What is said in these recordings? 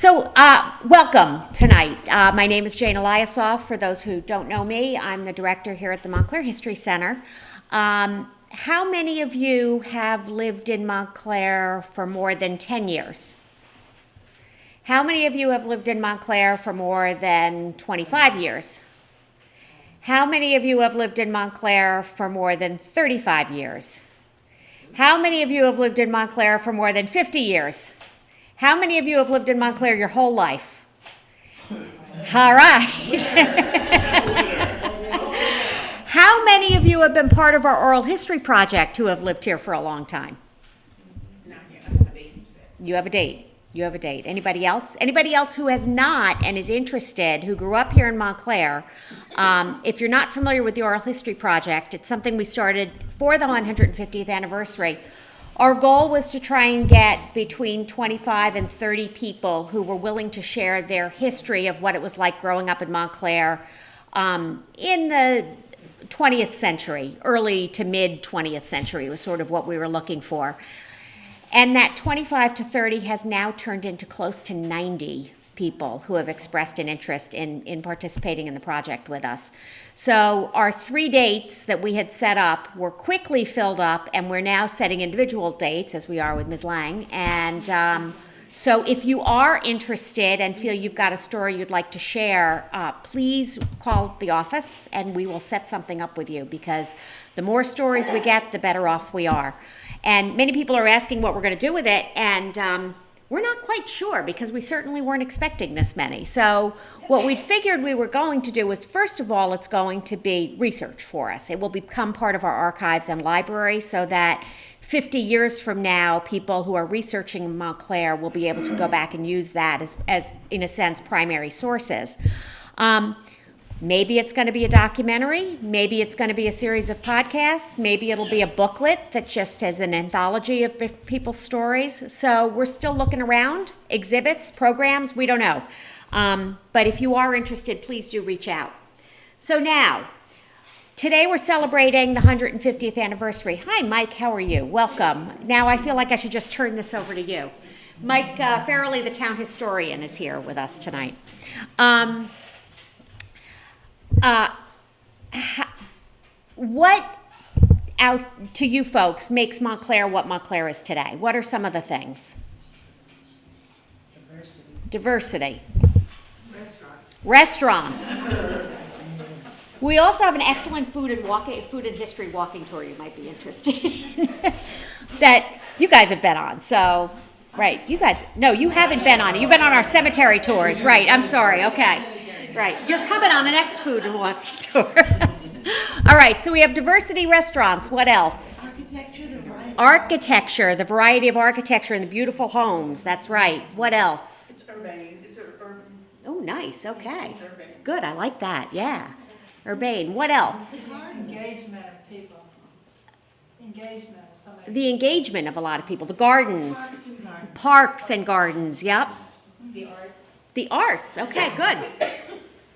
Welcome tonight. My name is Jane Eliasoff. For those who don't know me, I'm the director here at the Montclair History Center. How many of you have lived in Montclair for more than 10 years? How many of you have lived in Montclair for more than 25 years? How many of you have lived in Montclair for more than 35 years? How many of you have lived in Montclair for more than 50 years? How many of you have lived in Montclair your whole life? All right. How many of you have been part of our oral history project who have lived here for a long time? You have a date. You have a date. Anybody else? Anybody else who has not and is interested, who grew up here in Montclair? If you're not familiar with the Oral History Project, it's something we started for the 150th anniversary. Our goal was to try and get between 25 and 30 people who were willing to share their history of what it was like growing up in Montclair in the 20th century, early to mid 20th century was sort of what we were looking for. And that 25 to 30 has now turned into close to 90 people who have expressed an interest in participating in the project with us. So our 3 dates that we had set up were quickly filled up, and we're now setting individual dates, as we are with Ms. Lang. And so if you are interested and feel you've got a story you'd like to share, please call the office and we will set something up with you, because the more stories we get, the better off we are. And many people are asking what we're going to do with it, and we're not quite sure, because we certainly weren't expecting this many. So what we figured we were going to do is, first of all, it's going to be research for us. It will become part of our archives and library, so that 50 years from now, people who are researching Montclair will be able to go back and use that as in a sense, primary sources. Maybe it's going to be a documentary, maybe it's going to be a series of podcasts, maybe it'll be a booklet that just has an anthology of people's stories. So we're still looking around, exhibits, programs, we don't know. But if you are interested, please do reach out. So now, today we're celebrating the 150th anniversary. Hi, Mike, how are you? Welcome. Now I feel like I should just turn this over to you. Mike Farrelly, the town historian, is here with us tonight. What out to you folks makes Montclair what Montclair is today? What are some of the things? Diversity. Restaurants. We also have an excellent food and history walking tour you might be interested in that you guys have been on. So, right, you guys, no, you haven't been on it. You've been on our cemetery tours, right? I'm sorry, okay. Right, you're coming on the next food and walking tour. All right, so we have diversity restaurants. What else? Architecture, the variety of architecture and the beautiful homes. That's right. What else? It's urbane. It's urban. Oh, nice. Okay. Good. I like that. Yeah. Urbane. What else? Engagement of people. Engagement of somebody. The engagement of a lot of people. The gardens. Parks and gardens. Yep. The arts. The arts. Okay, good.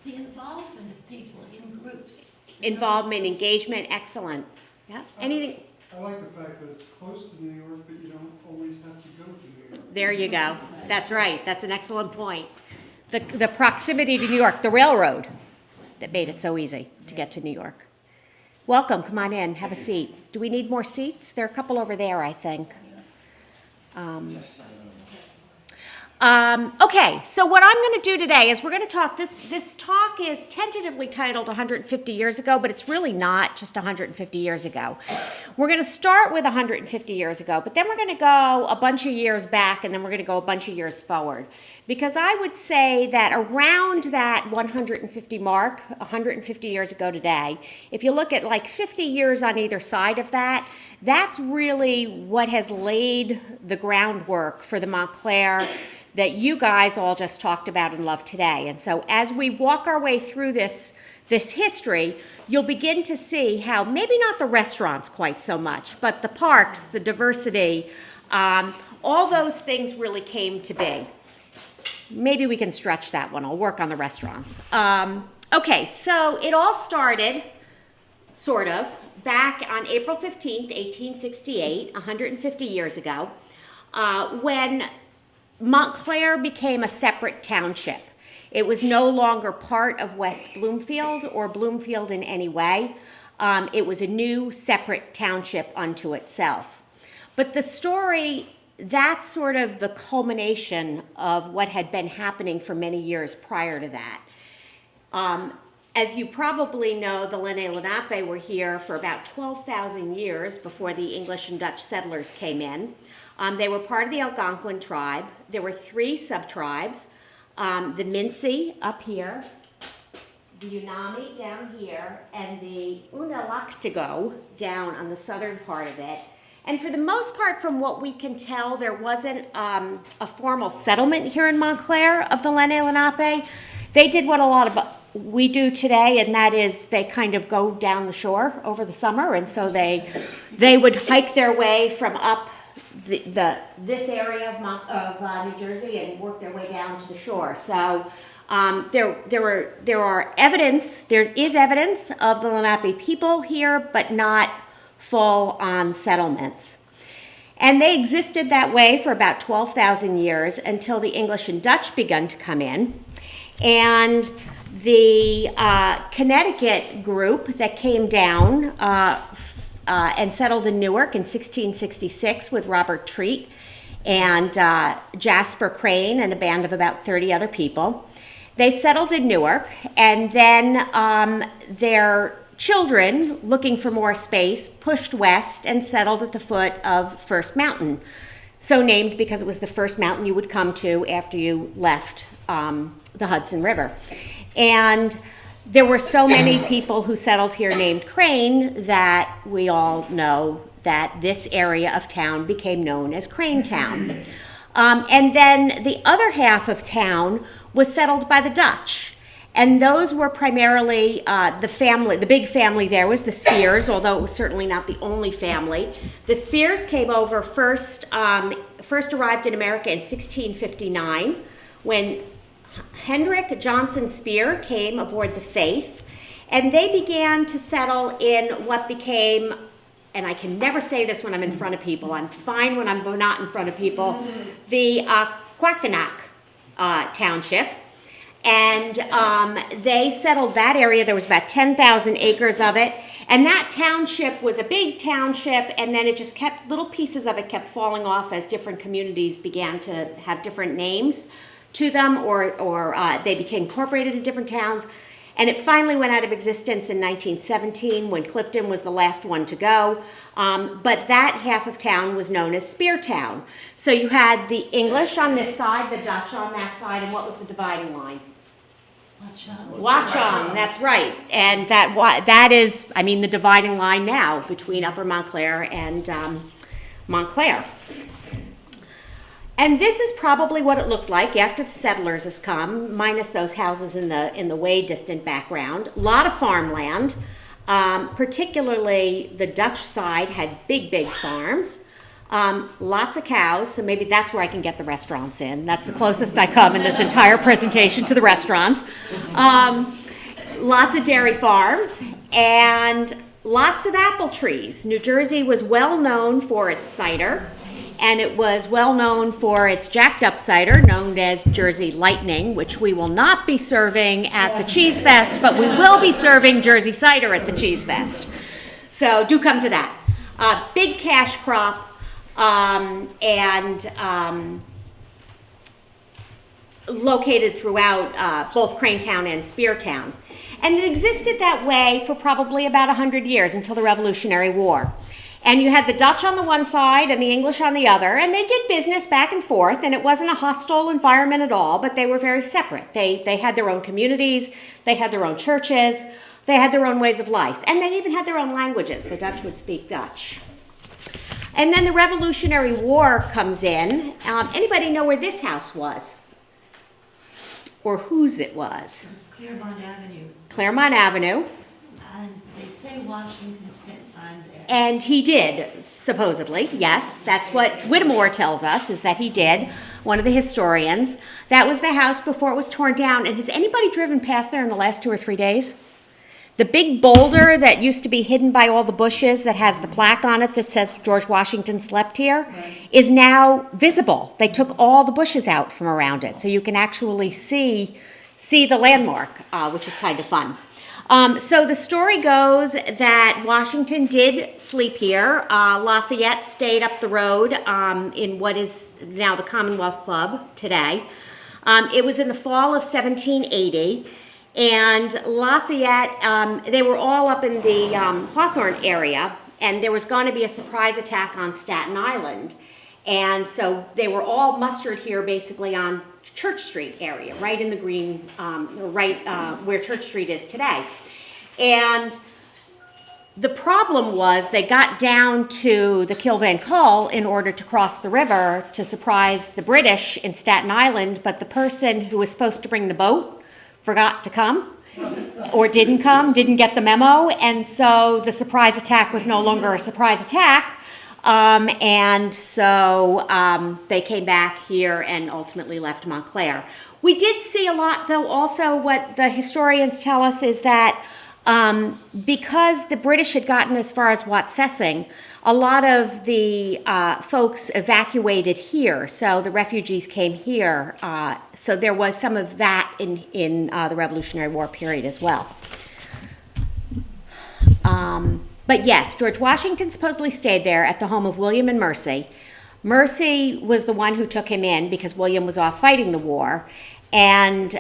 The involvement of people in groups. Involvement, engagement, excellent. Yeah. Anything? I like the fact that it's close to New York, but you don't always have to go to New York. There you go. That's right. That's an excellent point. The proximity to New York, the railroad that made it so easy to get to New York. Welcome. Come on in. Have a seat. Do we need more seats? There are a couple over there, I think. Okay, so what I'm going to do today is we're going to talk, this talk is tentatively titled 150 years ago, but it's really not just 150 years ago. We're going to start with 150 years ago, but then we're going to go a bunch of years back, and then we're going to go a bunch of years forward. Because I would say that around that 150 mark, 150 years ago today, if you look at like 50 years on either side of that, that's really what has laid the groundwork for the Montclair that you guys all just talked about and love today. And so as we walk our way through this history, you'll begin to see how maybe not the restaurants quite so much, but the parks, the diversity, all those things really came to be. Maybe we can stretch that one. I'll work on the restaurants. Okay, so it all started, sort of, back on April 15th, 1868, 150 years ago, when Montclair became a separate township. It was no longer part of West Bloomfield or Bloomfield in any way. It was a new separate township unto itself. But the story, that's sort of the culmination of what had been happening for many years prior to that. As you probably know, the LENNI LENAPE were here for about 12,000 years before the English and Dutch settlers came in. They were part of the Algonquin tribe. There were 3 subtribes, the MINNIE up here, the UNAMI down here, and the Unalaktigo down on the southern part of it. And for the most part, from what we can tell, there wasn't a formal settlement here in Montclair of the LENNI LENAPE. They did what a lot of we do today, and that is they kind of go down the shore over the summer, and so they would hike their way from up this area of New Jersey and work their way down to the shore. So there are evidence. There is evidence of the Lenape people here, but not full-on settlements. And they existed that way for about 12,000 years until the English and Dutch begun to come in. And the Connecticut group that came down and settled in Newark in 1666 with Robert Treat and Jasper Crane and a band of about 30 other people. They settled in Newark, and then their children, looking for more space, pushed west and settled at the foot of First Mountain, so named because it was the first mountain you would come to after you left the Hudson River. And there were so many people who settled here named Crane that we all know that this area of town became known as Crane Town. And then the other half of town was settled by the Dutch. And those were primarily the big family there was the Spears, although it was certainly not the only family. The Spears came over first arrived in America in 1659 when Hendrick Johnson Spear came aboard the Faith, and they began to settle in what became, and I can never say this when I'm in front of people, I'm fine when I'm not in front of people, the Quackenach Township. And they settled that area. There was about 10,000 acres of it. And that township was a big township, and then it just kept, little pieces of it kept falling off as different communities began to have different names to them, or they became incorporated in different towns. And it finally went out of existence in 1917 when Clifton was the last one to go. But that half of town was known as Speartown. So you had the English on this side, the Dutch on that side, and what was the dividing line? Watchung, that's right. And that is, I mean, the dividing line now between Upper Montclair and Montclair. And this is probably what it looked like after the settlers has come, minus those houses in the way distant background. A lot of farmland, particularly the Dutch side had big farms. Lots of cows, so maybe that's where I can get the restaurants in. That's the closest I come in this entire presentation to the restaurants. Lots of dairy farms and lots of apple trees. New Jersey was well known for its cider, and it was well known for its jacked up cider known as Jersey Lightning, which we will not be serving at the Cheese Fest, but we will be serving Jersey cider at the Cheese Fest. So do come to that. Big cash crop, and located throughout both Cranetown and Speartown. And it existed that way for probably about 100 years until the Revolutionary War. And you had the Dutch on the one side and the English on the other, and they did business back and forth, and it wasn't a hostile environment at all, but they were very separate. They had their own communities, they had their own churches, they had their own ways of life, and they even had their own languages. The Dutch would speak Dutch. And then the Revolutionary War comes in. Anybody know where this house was? Or whose it was? It was Claremont Avenue. Claremont Avenue. And they say Washington spent time there. And he did, supposedly, yes. That's what Whittemore tells us, is that he did, one of the historians. That was the house before it was torn down. And has anybody driven past there in the last 2 or 3 days? The big boulder that used to be hidden by all the bushes that has the plaque on it that says George Washington slept here is now visible. They took all the bushes out from around it, so you can actually see the landmark, which is kind of fun. So the story goes that Washington did sleep here. Lafayette stayed up the road in what is now the Commonwealth Club today. It was in the fall of 1780. And Lafayette, they were all up in the Hawthorne area, and there was going to be a surprise attack on Staten Island. And so they were all mustered here basically on Church Street area, right in the green, where Church Street is today. And the problem was they got down to the Kill Van Kull in order to cross the river to surprise the British in Staten Island, but the person who was supposed to bring the boat forgot to come or didn't come, didn't get the memo, and so the surprise attack was no longer a surprise attack, and so they came back here and ultimately left Montclair. We did see a lot, though, also what the historians tell us is that because the British had gotten as far as Watsessing, a lot of the folks evacuated here, so the refugees came here. So there was some of that in the Revolutionary War period as well. But yes, George Washington supposedly stayed there at the home of William and Mercy. Mercy was the one who took him in because William was off fighting the war. And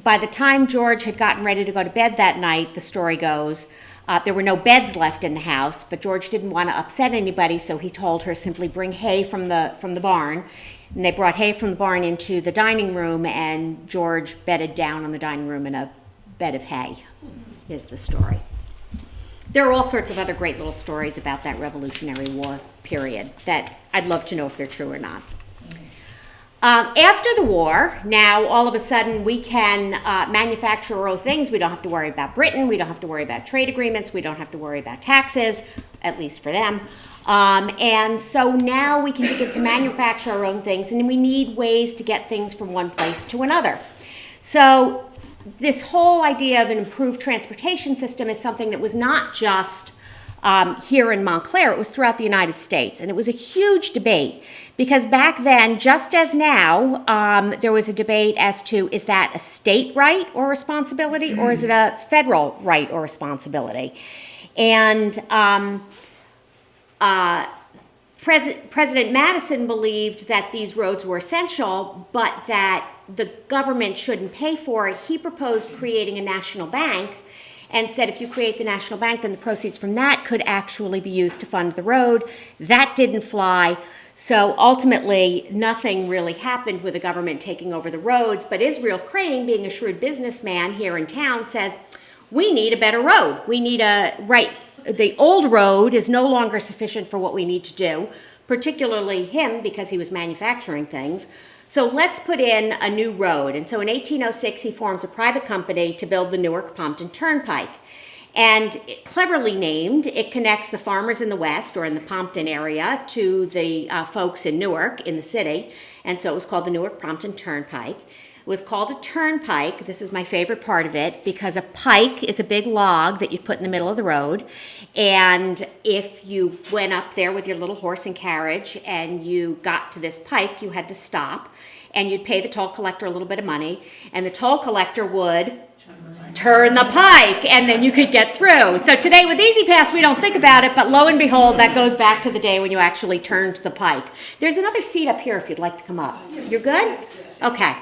by the time George had gotten ready to go to bed that night, the story goes, there were no beds left in the house, but George didn't want to upset anybody, so he told her simply bring hay from the barn. And they brought hay from the barn into the dining room, and George bedded down on the dining room in a bed of hay, is the story. There are all sorts of other great little stories about that Revolutionary War period that I'd love to know if they're true or not. After the war, now all of a sudden we can manufacture our own things. We don't have to worry about Britain. We don't have to worry about trade agreements. We don't have to worry about taxes, at least for them. And so now we can begin to manufacture our own things, and we need ways to get things from one place to another. So this whole idea of an improved transportation system is something that was not just here in Montclair, it was throughout the United States. And it was a huge debate because back then, just as now, there was a debate as to is that a state right or responsibility or is it a federal right or responsibility? And President Madison believed that these roads were essential, but that the government shouldn't pay for it. He proposed creating a national bank and said if you create the national bank, then the proceeds from that could actually be used to fund the road. That didn't fly. So ultimately, nothing really happened with the government taking over the roads. But Israel Crane, being a shrewd businessman here in town, says, we need a better road. We need the old road is no longer sufficient for what we need to do, particularly him because he was manufacturing things. So let's put in a new road. And so in 1806, he forms a private company to build the Newark-Pompton Turnpike. And cleverly named, it connects the farmers in the West, or in the Pompton area, to the folks in Newark, in the city. And so it was called the Newark-Pompton Turnpike. It was called a turnpike. This is my favorite part of it because a pike is a big log that you put in the middle of the road. And if you went up there with your little horse and carriage and you got to this pike, you had to stop and you'd pay the toll collector a little bit of money, and the toll collector would turn the pike, and then you could get through. So today with Easy Pass, we don't think about it, but lo and behold, that goes back to the day when you actually turned the pike. There's another seat up here if you'd like to come up. You're good? Okay.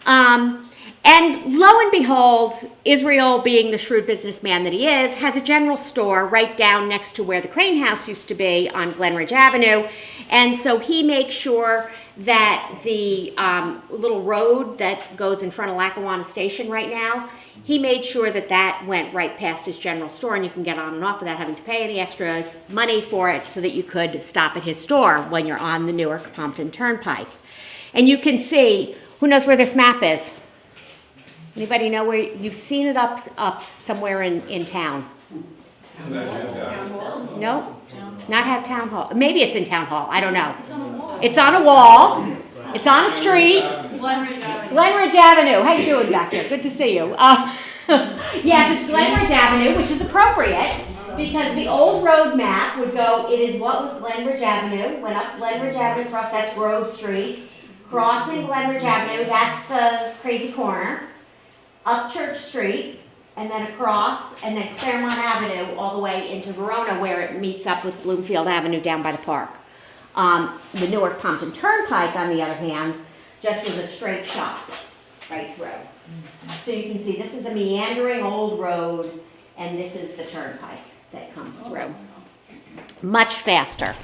And lo and behold, Israel, being the shrewd businessman that he is, has a general store right down next to where the Crane House used to be on Glenridge Avenue. And so he makes sure that the little road that goes in front of Lackawanna Station right now, he made sure that that went right past his general store, and you can get on and off without having to pay any extra money for it so that you could stop at his store when you're on the Newark-Pompton Turnpike. And you can see, who knows where this map is? Anybody know where? You've seen it up somewhere in town. No? Not have town hall. Maybe it's in town hall. I don't know. It's on a wall. It's on a wall. It's on a street. Glenridge Avenue. How you doing back there? Good to see you. Yes, it's Glenridge Avenue, which is appropriate because the old road map would go, it is what was Glenridge Avenue, went up Glenridge Avenue, across, that's Grove Street, crossing Glenridge Avenue, that's the crazy corner, up Church Street, and then across, and then Claremont Avenue all the way into Verona where it meets up with Bloomfield Avenue down by the park. The Newark-Pompton Turnpike, on the other hand, just was a straight shot right through. So you can see this is a meandering old road, and this is the turnpike that comes through. Much faster.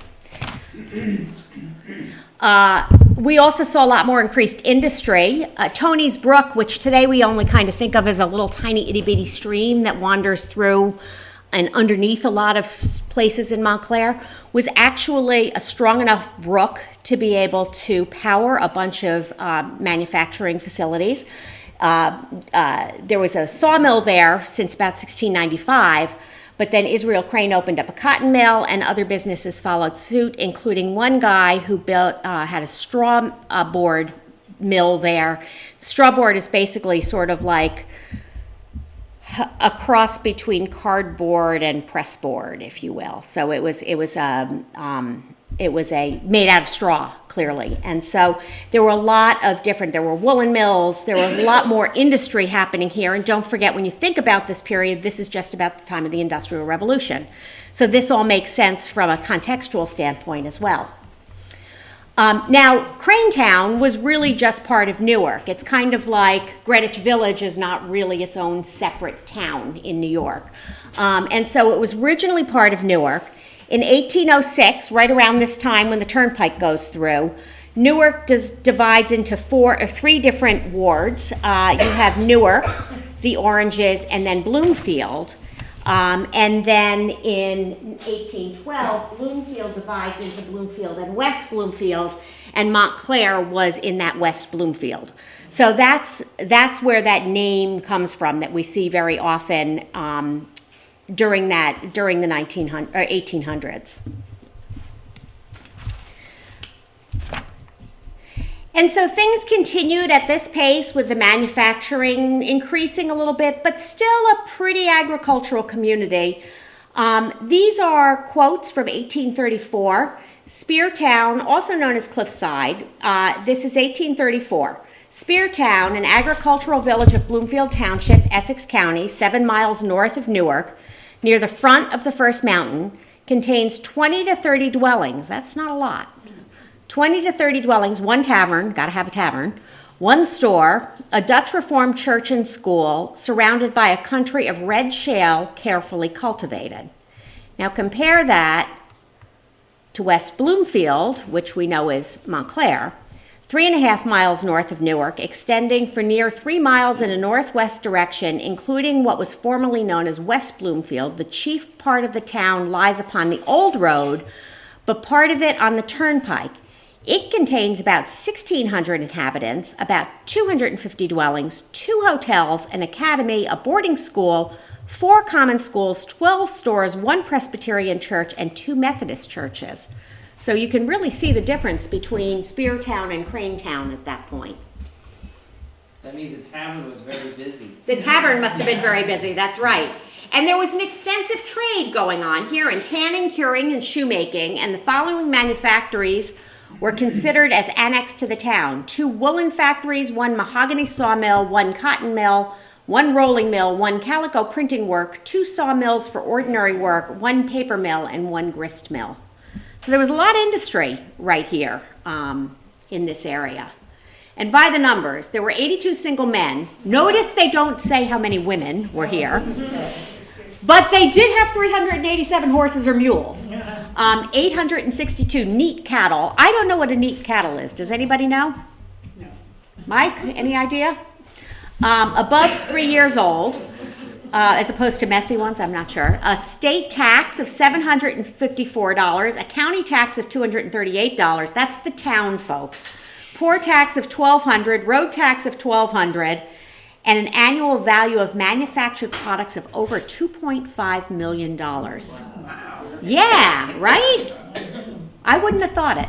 We also saw a lot more increased industry. Tony's Brook, which today we only kind of think of as a little tiny itty bitty stream that wanders through and underneath a lot of places in Montclair, was actually a strong enough brook to be able to power a bunch of manufacturing facilities. There was a sawmill there since about 1695, but then Israel Crane opened up a cotton mill and other businesses followed suit, including one guy who had a straw board mill there. Straw board is basically sort of like a cross between cardboard and press board, if you will. So it was made out of straw, clearly. And so there were a lot of there were woolen mills, there were a lot more industry happening here. And don't forget, when you think about this period, this is just about the time of the Industrial Revolution. So this all makes sense from a contextual standpoint as well. Now, Cranetown was really just part of Newark. It's kind of like Greenwich Village is not really its own separate town in New York. And so it was originally part of Newark. In 1806, right around this time when the turnpike goes through, Newark divides into three different wards. You have Newark, the Oranges, and then Bloomfield. And then in 1812, Bloomfield divides into Bloomfield and West Bloomfield, and Montclair was in that West Bloomfield. So that's where that name comes from that we see very often during the 1800s. And so things continued at this pace with the manufacturing increasing a little bit, but still a pretty agricultural community. These are quotes from 1834. Speartown, also known as Cliffside, this is 1834. Speartown, an agricultural village of Bloomfield Township, Essex County, 7 miles north of Newark, near the front of the first mountain, contains 20 to 30 dwellings. That's not a lot. 20 to 30 dwellings, one tavern, gotta have a tavern, one store, a Dutch Reformed church and school, surrounded by a country of red shale carefully cultivated. Now compare that to West Bloomfield, which we know is Montclair, 3.5 miles north of Newark, extending for near 3 miles in a northwest direction, including what was formerly known as West Bloomfield. The chief part of the town lies upon the old road, but part of it on the turnpike. It contains about 1,600 inhabitants, about 250 dwellings, 2 hotels, an academy, a boarding school, 4 common schools, 12 stores, 1 Presbyterian church, and 2 Methodist churches. So you can really see the difference between Speartown and Cranetown at that point. That means the tavern was very busy. The tavern must have been very busy, that's right. And there was an extensive trade going on here in tanning, curing, and shoemaking, and the following manufactories were considered as annexed to the town: 2 woolen factories, 1 mahogany sawmill, 1 cotton mill, 1 rolling mill, 1 calico printing work, 2 sawmills for ordinary work, 1 paper mill, and 1 grist mill. So there was a lot of industry right here in this area. And by the numbers, there were 82 single men. Notice they don't say how many women were here. But they did have 387 horses or mules, 862 neat cattle. I don't know what a neat cattle is. Does anybody know? No. Mike, any idea? Above 3 years old, as opposed to messy ones, I'm not sure. A state tax of $754, a county tax of $238. That's the town folks. Poor tax of $1,200, road tax of $1,200. And an annual value of manufactured products of over $2.5 million. Wow. Yeah, right? I wouldn't have thought it.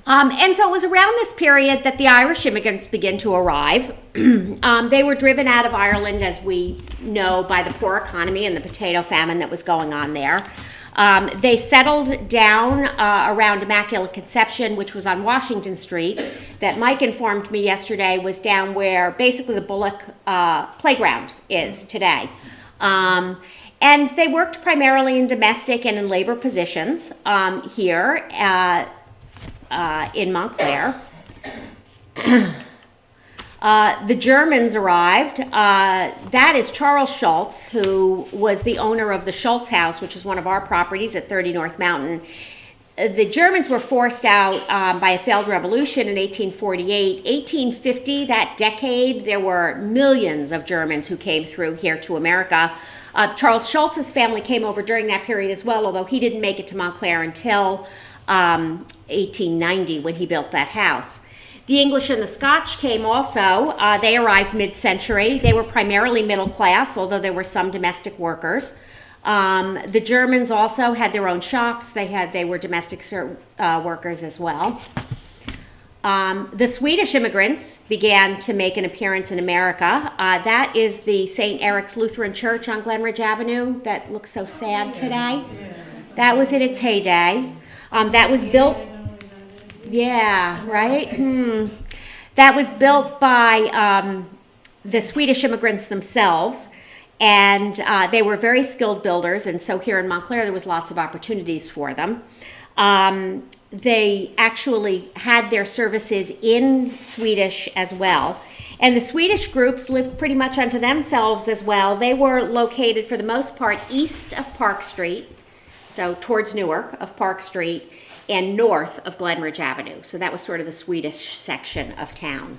And so it was around this period that the Irish immigrants began to arrive. They were driven out of Ireland, as we know, by the poor economy and the potato famine that was going on there. They settled down around Immaculate Conception, which was on Washington Street, that Mike informed me yesterday was down where basically the Bullock playground is today. And they worked primarily in domestic and in labor positions here in Montclair. The Germans arrived. That is Charles Schultz, who was the owner of the Schultz House, which is one of our properties at 30 North Mountain. The Germans were forced out by a failed revolution in 1848. 1850, that decade, there were millions of Germans who came through here to America. Charles Schultz's family came over during that period as well, although he didn't make it to Montclair until 1890 when he built that house. The English and the Scotch came also. They arrived mid-century. They were primarily middle class, although there were some domestic workers. The Germans also had their own shops. They were domestic workers as well. The Swedish immigrants began to make an appearance in America. That is the St. Eric's Lutheran Church on Glenridge Avenue that looks so sad today. That was in its heyday. That was built... Yeah, right? That was built by the Swedish immigrants themselves, and they were very skilled builders, and so here in Montclair there was lots of opportunities for them. They actually had their services in Swedish as well. And the Swedish groups lived pretty much unto themselves as well. They were located for the most part east of Park Street, so towards Newark of Park Street, and north of Glenridge Avenue. So that was sort of the Swedish section of town.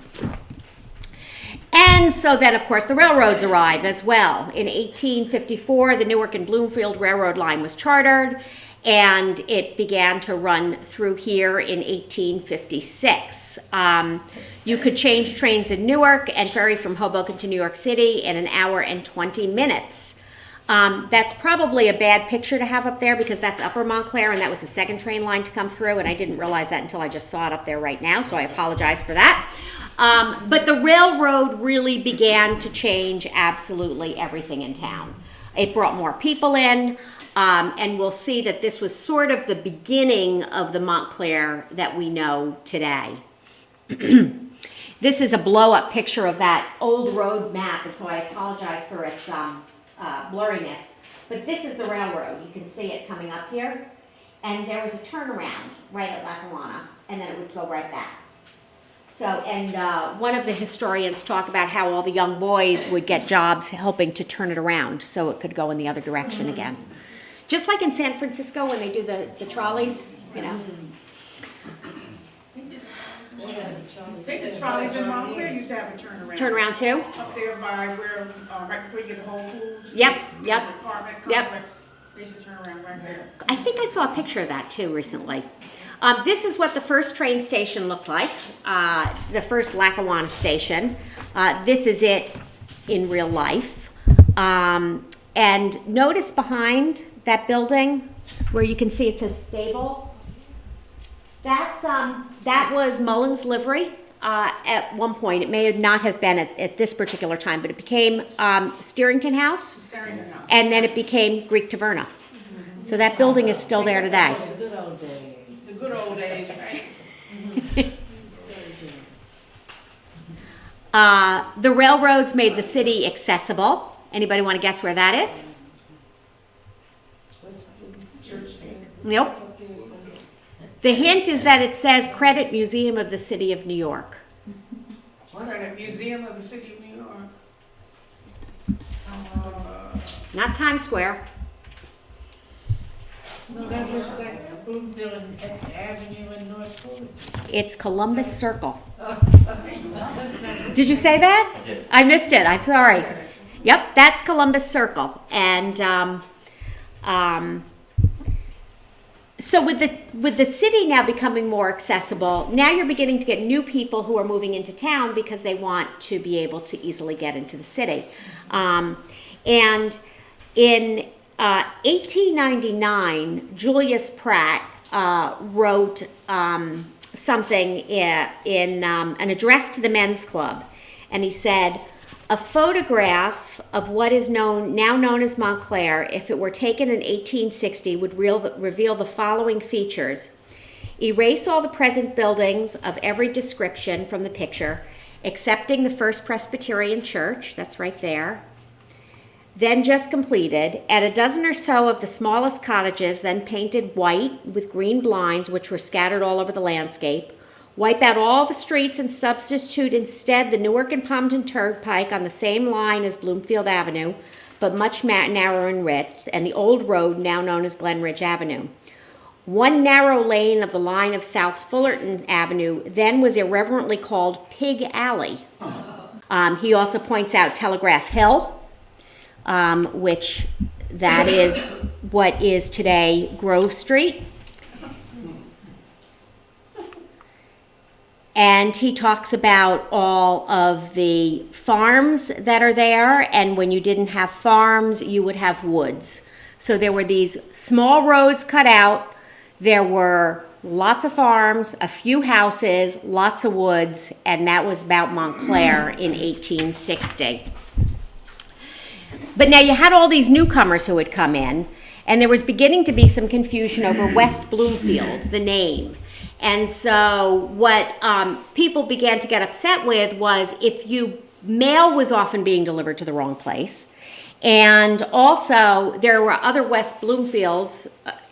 And so then, of course, the railroads arrived as well. In 1854, the Newark and Bloomfield Railroad line was chartered, and it began to run through here in 1856. You could change trains in Newark and ferry from Hoboken to New York City in 1 hour and 20 minutes. That's probably a bad picture to have up there because that's Upper Montclair, and that was the second train line to come through, and I didn't realize that until I just saw it up there right now, so I apologize for that. But the railroad really began to change absolutely everything in town. It brought more people in, and we'll see that this was sort of the beginning of the Montclair that we know today. This is a blow-up picture of that old road map, and so I apologize for its blurriness. But this is the railroad. You can see it coming up here. And there was a turnaround right at Lackawanna, and then it would go right back. So, and one of the historians talk about how all the young boys would get jobs helping to turn it around so it could go in the other direction again. Just like in San Francisco when they do the trolleys, you know. I think the trolleys in Montclair used to have a turnaround. Turn around too? Up there by where, right before you get the Whole Foods. Yep, the yep, apartment yep. complex. They used to turn around right there. I think I saw a picture of that too recently. This is what the first train station looked like, the first Lackawanna station. This is it in real life. And notice behind that building where you can see it says stables. That's that was Mullins Livery at one point. It may not have been at this particular time, but it became Steerington House, and then it became Greek Taverna. So that building is still there today. The good old days, right? The railroads made the city accessible. Anybody want to guess where that is? Nope. The hint is that it says Credit Museum of the City of New York. Credit Museum of the City of New York. Not Times Square. No, that was like Bloomfield and Avenue in North Point. It's Columbus Circle. Did you say that? I did. I missed it. I'm sorry. Yep, that's Columbus Circle. And so with the city now becoming more accessible, now you're beginning to get new people who are moving into town because they want to be able to easily get into the city. And in 1899, Julius Pratt wrote something in an address to the men's club, and he said, "A photograph of what is now known as Montclair, if it were taken in 1860, would reveal the following features. Erase all the present buildings of every description from the picture, excepting the First Presbyterian Church," that's right there, "then just completed, add a dozen or so of the smallest cottages, then painted white with green blinds, which were scattered all over the landscape. Wipe out all the streets and substitute instead the Newark and Palmton Turnpike on the same line as Bloomfield Avenue, but much narrower in width, and the old road now known as Glenridge Avenue. One narrow lane of the line of South Fullerton Avenue then was irreverently called Pig Alley." He also points out Telegraph Hill, which that is what is today Grove Street. And he talks about all of the farms that are there, and when you didn't have farms, you would have woods. So there were these small roads cut out, there were lots of farms, a few houses, lots of woods, and that was about Montclair in 1860. But now you had all these newcomers who had come in, and there was beginning to be some confusion over West Bloomfield, the name. And so what people began to get upset with was mail was often being delivered to the wrong place. And also there were other West Bloomfields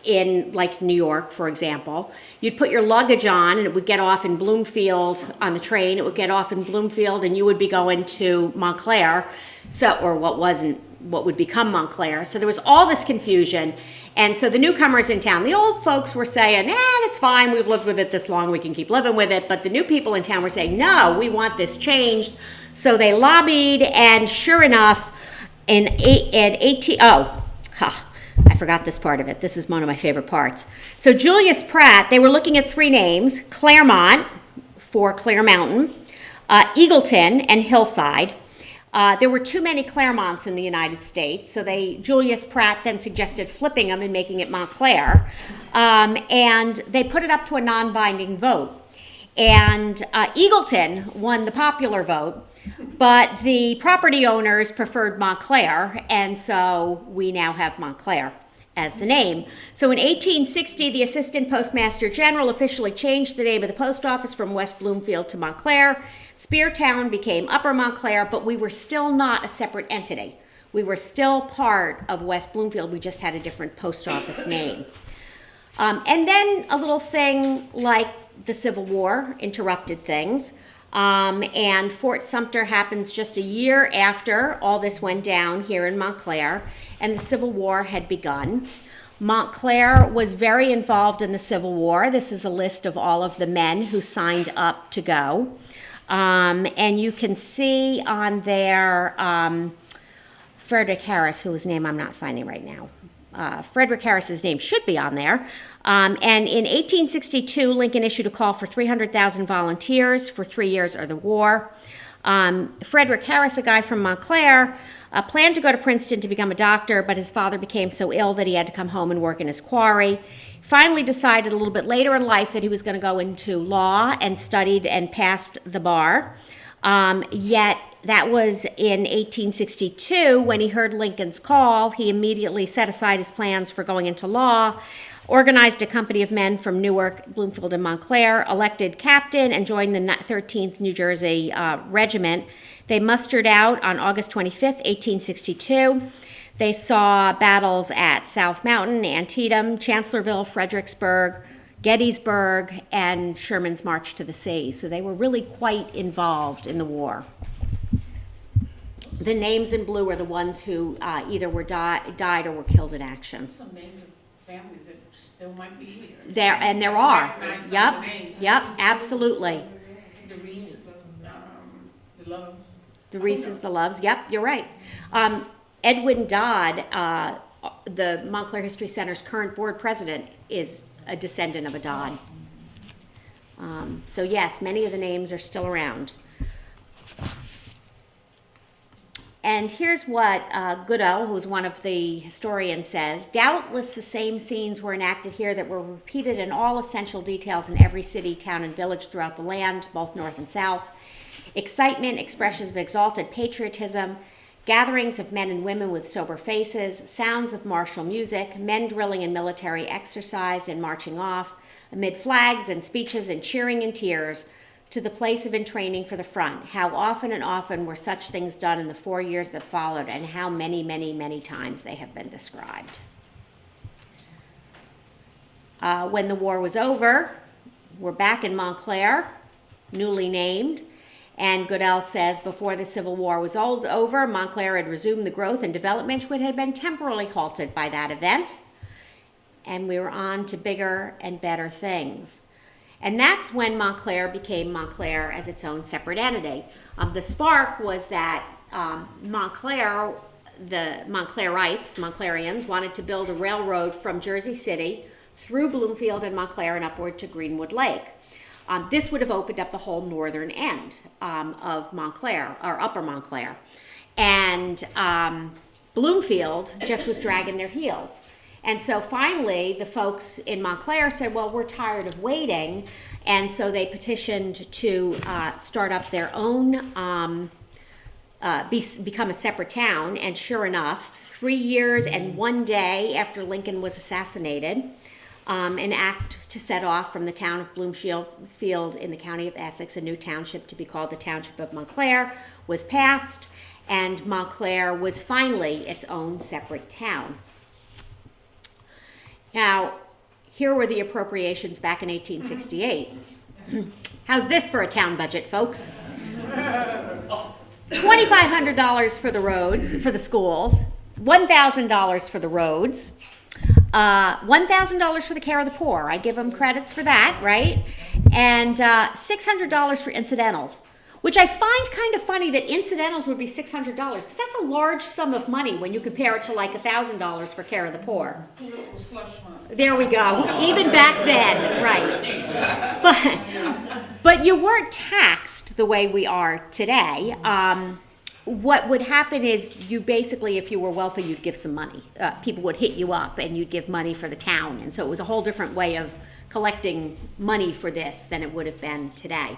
in like New York, for example. You'd put your luggage on and it would get off in Bloomfield on the train. It would get off in Bloomfield and you would be going to Montclair, or what would become Montclair. So there was all this confusion. And so the newcomers in town, the old folks were saying, that's fine, we've lived with it this long, we can keep living with it. But the new people in town were saying, no, we want this changed. So they lobbied, and sure enough, I forgot this part of it. This is one of my favorite parts. So Julius Pratt, they were looking at three names: Claremont for Clear Mountain, Eagleton, and Hillside. There were too many Claremonts in the United States, so Julius Pratt then suggested flipping them and making it Montclair. And they put it up to a non-binding vote. And Eagleton won the popular vote, but the property owners preferred Montclair, and so we now have Montclair as the name. So in 1860, the Assistant Postmaster General officially changed the name of the post office from West Bloomfield to Montclair. Speartown became Upper Montclair, but we were still not a separate entity. We were still part of West Bloomfield. We just had a different post office name. And then a little thing like the Civil War interrupted things. And Fort Sumter happens just a year after all this went down here in Montclair, and the Civil War had begun. Montclair was very involved in the Civil War. This is a list of all of the men who signed up to go. And you can see on there Frederick Harris, whose name I'm not finding right now. Frederick Harris's name should be on there. And in 1862, Lincoln issued a call for 300,000 volunteers for 3 years of the war. Frederick Harris, a guy from Montclair, planned to go to Princeton to become a doctor, but his father became so ill that he had to come home and work in his quarry. Finally decided a little bit later in life that he was going to go into law, and studied and passed the bar. Yet that was in 1862 when he heard Lincoln's call. He immediately set aside his plans for going into law, organized a company of men from Newark, Bloomfield, and Montclair, elected captain, and joined the 13th New Jersey Regiment. They mustered out on August 25th, 1862. They saw battles at South Mountain, Antietam, Chancellorsville, Fredericksburg, Gettysburg, and Sherman's March to the Sea. So they were really quite involved in the war. The names in blue are the ones who either were died or were killed in action. Some names of families that still might be here. There are. Recognize some Yep. of the names. Yep. Absolutely. The Reeses, the Loves. The Reeses, the Loves. Yep. You're right. Edwin Dodd, the Montclair History Center's current board president, is a descendant of a Dodd. So yes, many of the names are still around. And here's what Goodell, who's one of the historians, says. Doubtless the same scenes were enacted here that were repeated in all essential details in every city, town, and village throughout the land, both north and south. Excitement, expressions of exalted patriotism, gatherings of men and women with sober faces, sounds of martial music, men drilling in military exercise and marching off, amid flags and speeches and cheering and tears, to the place of entraining for the front. How often and often were such things done in the 4 years that followed, and how many, many, many times they have been described. When the war was over, we're back in Montclair, newly named, and Goodell says before the Civil War was over, Montclair had resumed the growth and development which had been temporarily halted by that event, and we were on to bigger and better things. And that's when Montclair became Montclair as its own separate entity. The spark was that Montclair, the Montclairians, wanted to build a railroad from Jersey City through Bloomfield and Montclair and upward to Greenwood Lake. This would have opened up the whole northern end of Montclair, or Upper Montclair. And Bloomfield just was dragging their heels. And so finally, the folks in Montclair said, well, we're tired of waiting. And so they petitioned to start up their own, become a separate town. And sure enough, 3 years and 1 day after Lincoln was assassinated, an act to set off from the town of Bloomfield in the county of Essex, a new township to be called the Township of Montclair, was passed. And Montclair was finally its own separate town. Now, here were the appropriations back in 1868. How's this for a town budget, folks? $2,500 for the roads, for the schools, $1,000 for the roads, $1,000 for the care of the poor. I give them credits for that, right? And $600 for incidentals, which I find kind of funny that incidentals would be $600, because that's a large sum of money when you compare it to like $1,000 for care of the poor. There we go. Even back then, right? But you weren't taxed the way we are today. What would happen is you basically, if you were wealthy, you'd give some money. People would hit you up and you'd give money for the town. And so it was a whole different way of collecting money for this than it would have been today.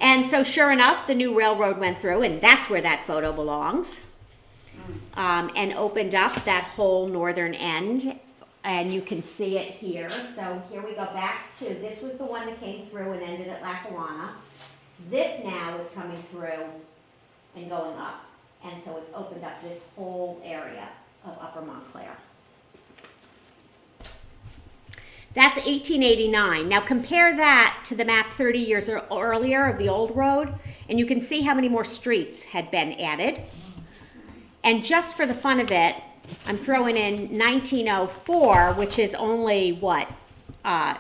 And so sure enough, the new railroad went through, and that's where that photo belongs, and opened up that whole northern end, and you can see it here. So here we go back to, this was the one that came through and ended at Lackawanna. This now is coming through and going up, and so it's opened up this whole area of Upper Montclair. That's 1889. Now compare that to the map 30 years earlier of the old road, and you can see how many more streets had been added. And just for the fun of it, I'm throwing in 1904, which is only,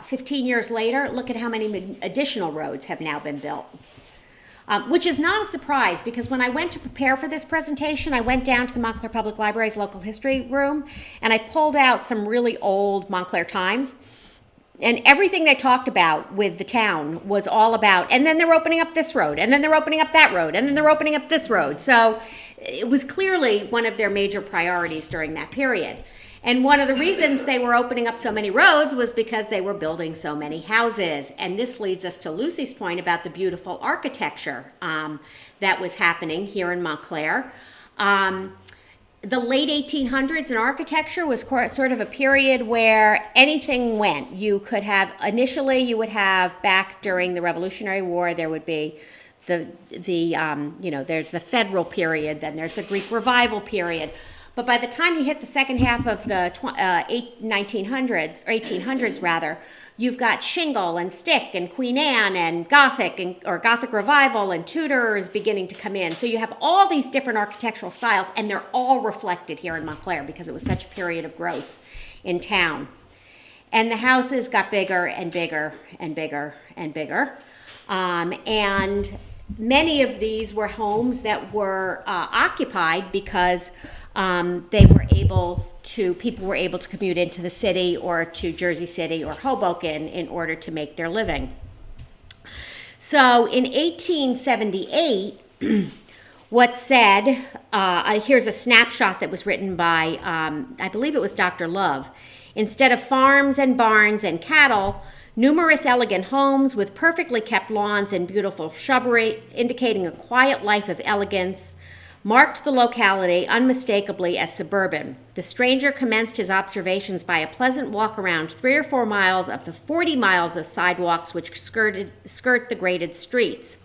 15 years later. Look at how many additional roads have now been built. Which is not a surprise, because when I went to prepare for this presentation, I went down to the Montclair Public Library's local history room, and I pulled out some really old Montclair Times. And everything they talked about with the town was all about, and then they're opening up this road, and then they're opening up that road, and then they're opening up this road. So it was clearly one of their major priorities during that period. And one of the reasons they were opening up so many roads was because they were building so many houses. And this leads us to Lucy's point about the beautiful architecture that was happening here in Montclair. The late 1800s in architecture was sort of a period where anything went. You could have, initially you would have, back during the Revolutionary War, there would be there's the Federal period, then there's the Greek Revival period. But by the time you hit the second half of the 1800s rather, you've got shingle and stick and Queen Anne and Gothic or Gothic Revival and Tudor is beginning to come in. So you have all these different architectural styles, and they're all reflected here in Montclair because it was such a period of growth in town. And the houses got bigger and bigger and bigger and bigger. And many of these were homes that were occupied because people were able to commute into the city or to Jersey City or Hoboken in order to make their living. So in 1878, What's said, here's a snapshot that was written by, I believe it was Dr. Love. Instead of farms and barns and cattle, numerous elegant homes with perfectly kept lawns and beautiful shrubbery, indicating a quiet life of elegance, marked the locality unmistakably as suburban. The stranger commenced his observations by a pleasant walk around 3 or 4 miles of the 40 miles of sidewalks which skirt the graded streets.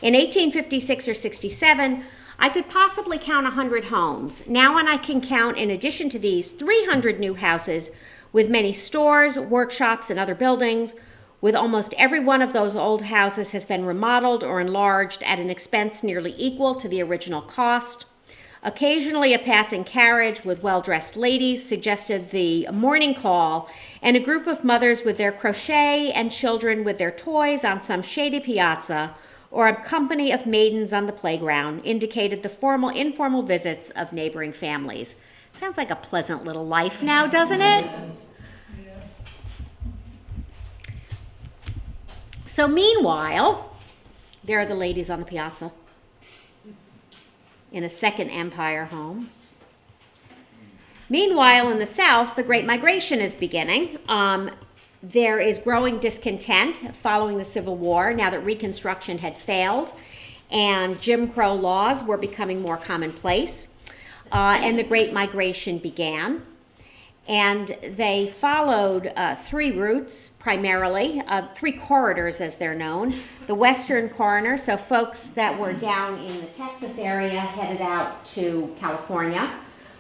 In 1856 or 67, I could possibly count 100 homes. Now I can count, in addition to these, 300 new houses with many stores, workshops, and other buildings. With almost every one of those old houses has been remodeled or enlarged at an expense nearly equal to the original cost. Occasionally a passing carriage with well-dressed ladies suggested the morning call, and a group of mothers with their crochet and children with their toys on some shady piazza, or a company of maidens on the playground, indicated the informal visits of neighboring families. Sounds like a pleasant little life now, doesn't it? So meanwhile, there are the ladies on the piazza in a second Empire home. Meanwhile, in the South, the Great Migration is beginning. There is growing discontent following the Civil War now that Reconstruction had failed and Jim Crow laws were becoming more commonplace. And the Great Migration began. And they followed 3 routes primarily, 3 corridors as they're known. The Western corridor, so folks that were down in the Texas area headed out to California.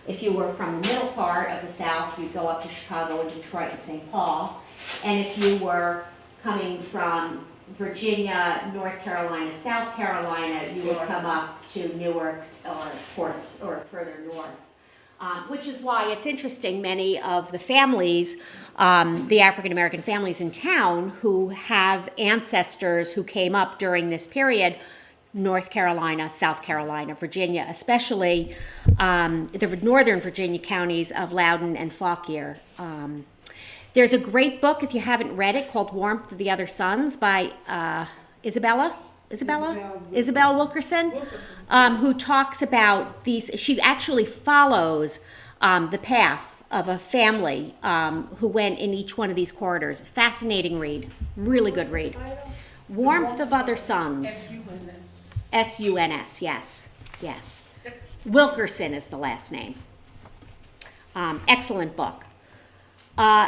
If you were from the middle part of the South, you'd go up to Chicago and Detroit and St. Paul. And if you were coming from Virginia, North Carolina, South Carolina, you would come up to Newark or ports or further north. Which is why it's interesting, many of the families, the African-American families in town who have ancestors who came up during this period, North Carolina, South Carolina, Virginia, especially the northern Virginia counties of Loudoun and Fauquier. There's a great book, if you haven't read it, called Warmth of the Other Sons by Isabel Wilkerson, who talks about these. She actually follows the path of a family who went in each one of these corridors. Fascinating read, really good read. Warmth of Other Sons. S-U-N-S, yes, yes. Wilkerson is the last name. Excellent book.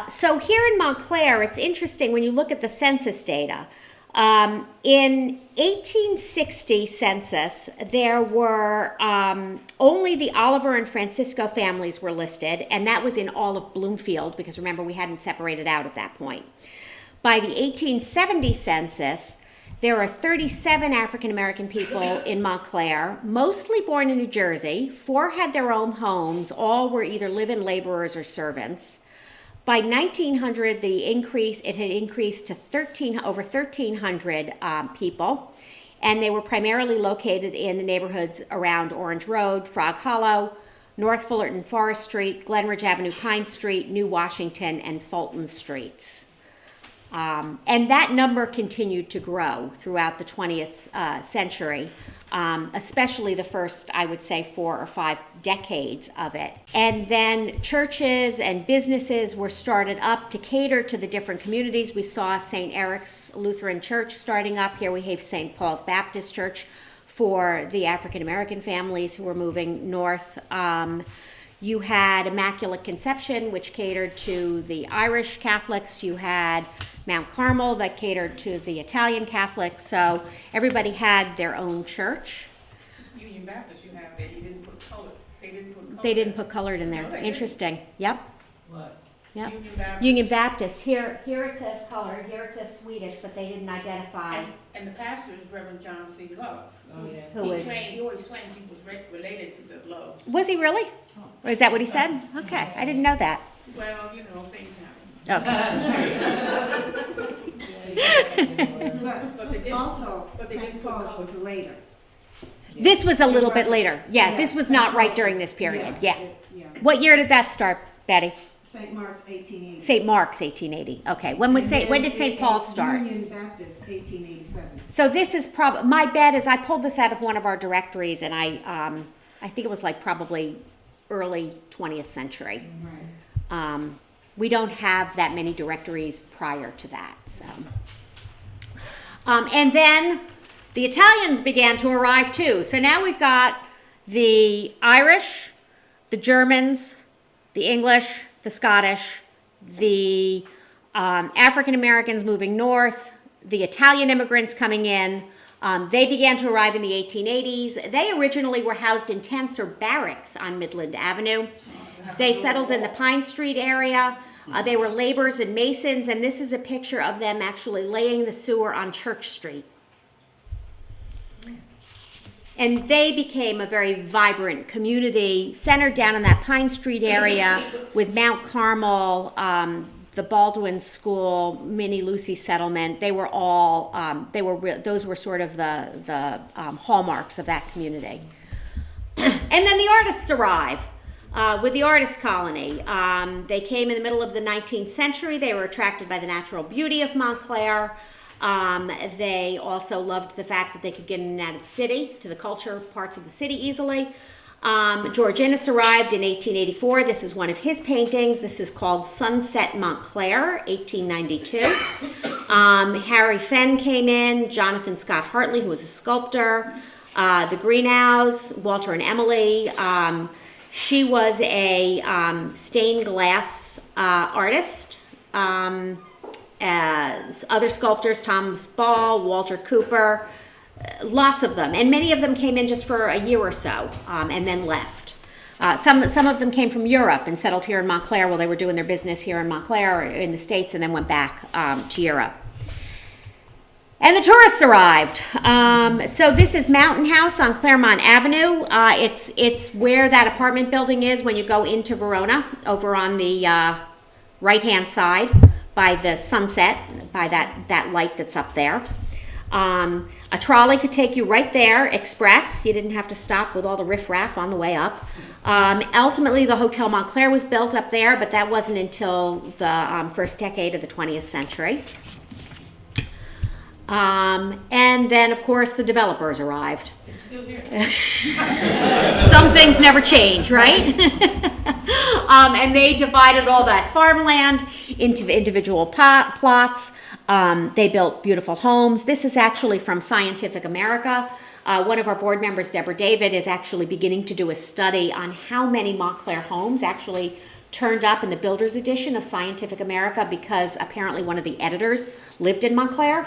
So here in Montclair, it's interesting when you look at the census data. In 1860 census, there were only the Oliver and Francisco families were listed, and that was in all of Bloomfield, because remember, we hadn't separated out at that point. By the 1870 census, there are 37 African-American people in Montclair, mostly born in New Jersey. 4 had their own homes. All were either live-in laborers or servants. By 1900, it had increased to over 1,300 people, and they were primarily located in the neighborhoods around Orange Road, Frog Hollow, North Fullerton Forest Street, Glenridge Avenue, Pine Street, New Washington, and Fulton Streets. And that number continued to grow throughout the 20th century, especially the first, I would say, 4 or 5 decades of it. And then churches and businesses were started up to cater to the different communities. We saw St. Eric's Lutheran Church starting up. Here we have St. Paul's Baptist Church for the African-American families who were moving north. You had Immaculate Conception, which catered to the Irish Catholics. You had Mount Carmel that catered to the Italian Catholics. So everybody had their own church. Union Baptist, you have that, you didn't put color. They didn't put colored in there. No, they Interesting. Yep. What? Yep. Union Baptist. Union Baptist. Here it says colored. Here it says Swedish, but they didn't identify And the pastor is Reverend John C. Love. Oh, yeah. who was. He always claims he was related to the Loves. Was he really? Or is that what he said? Okay, I didn't know that. Well, you know, things happen. Okay. But they didn't- Also, but they St. didn't put Paul's color. was later. This was a little bit later. Yeah, this was not right during this period. Yeah. Yeah. What year did that start, Betty? St. Mark's, 1880. St. Mark's, 1880. Okay. When did St. Paul start? Union Baptist, 1887. So this is my bet is I pulled this out of one of our directories, and I think it was like probably early 20th century. Right. We don't have that many directories prior to that. So, and then the Italians began to arrive too. So now we've got the Irish, the Germans, the English, the Scottish, the African Americans moving north, the Italian immigrants coming in. They began to arrive in the 1880s. They originally were housed in tents or barracks on Midland Avenue. They settled in the Pine Street area. They were laborers and masons, and this is a picture of them actually laying the sewer on Church Street. And they became a very vibrant community centered down in that Pine Street area with Mount Carmel, the Baldwin School, MINNIE LUCEY settlement. They were all, those were sort of the hallmarks of that community. And then the artists arrive with the artist colony. They came in the middle of the 19th century. They were attracted by the natural beauty of Montclair. They also loved the fact that they could get in and out of the city, to the culture parts of the city easily. George Inness arrived in 1884. This is one of his paintings. This is called Sunset Montclair, 1892. Harry Fenn came in, Jonathan Scott Hartley, who was a sculptor, the Greenhows, Walter and Emily. She was a stained glass artist. As other sculptors, Thomas Ball, Walter Cooper, lots of them. And many of them came in just for a year or so and then left. Some of them came from Europe and settled here in Montclair while they were doing their business here in Montclair or in the States, and then went back to Europe. And the tourists arrived. So this is Mountain House on Claremont Avenue. It's where that apartment building is when you go into Verona, over on the right-hand side by the sunset, by that light that's up there. A trolley could take you right there, express. You didn't have to stop with all the riffraff on the way up. Ultimately, the Hotel Montclair was built up there, but that wasn't until the first decade of the 20th century. And then, of course, the developers arrived. It's still here. Some things never change, right? And they divided all that farmland into individual plots. They built beautiful homes. This is actually from Scientific America. One of our board members, Deborah David, is actually beginning to do a study on how many Montclair homes actually turned up in the Builder's Edition of Scientific America, because apparently one of the editors lived in Montclair.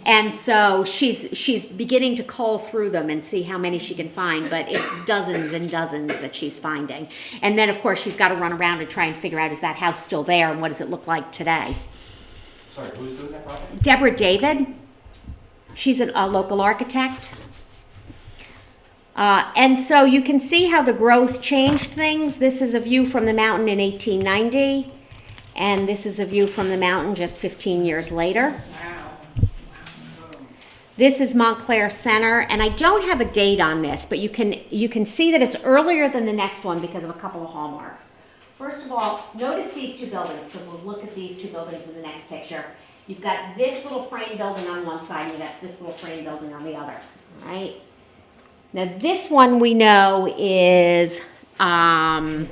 And so she's beginning to cull through them and see how many she can find, but it's dozens and dozens that she's finding. And then, of course, she's got to run around and try and figure out, is that house still there and what does it look like today? Sorry, who's doing that project? Deborah David. She's a local architect. And so you can see how the growth changed things. This is a view from the mountain in 1890, and this is a view from the mountain just 15 years later. This is Montclair Center, and I don't have a date on this, but you can see that it's earlier than the next one because of a couple of hallmarks. First of all, notice these two buildings, because we'll look at these two buildings in the next picture. You've got this little frame building on one side, and you've got this little frame building on the other, right? Now this one we know is, I'm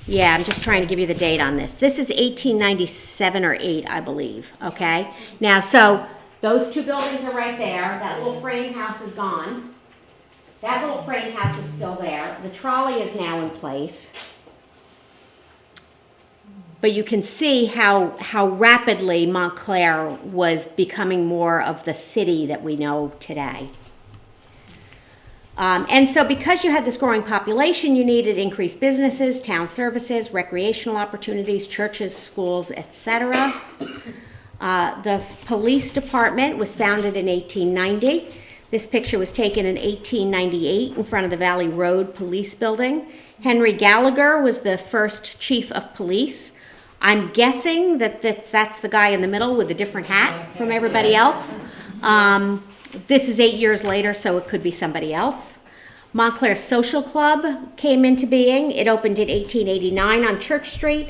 just trying to give you the date on this. This is 1897 or 8, I believe, okay? Now, so those two buildings are right there. That little frame house is gone. That little frame house is still there. The trolley is now in place. But you can see how rapidly Montclair was becoming more of the city that we know today. And so because you had this growing population, you needed increased businesses, town services, recreational opportunities, churches, schools, etc. The police department was founded in 1890. This picture was taken in 1898 in front of the Valley Road Police Building. Henry Gallagher was the first chief of police. I'm guessing that that's the guy in the middle with a different hat from everybody else. This is 8 years later, so it could be somebody else. Montclair Social Club came into being. It opened in 1889 on Church Street.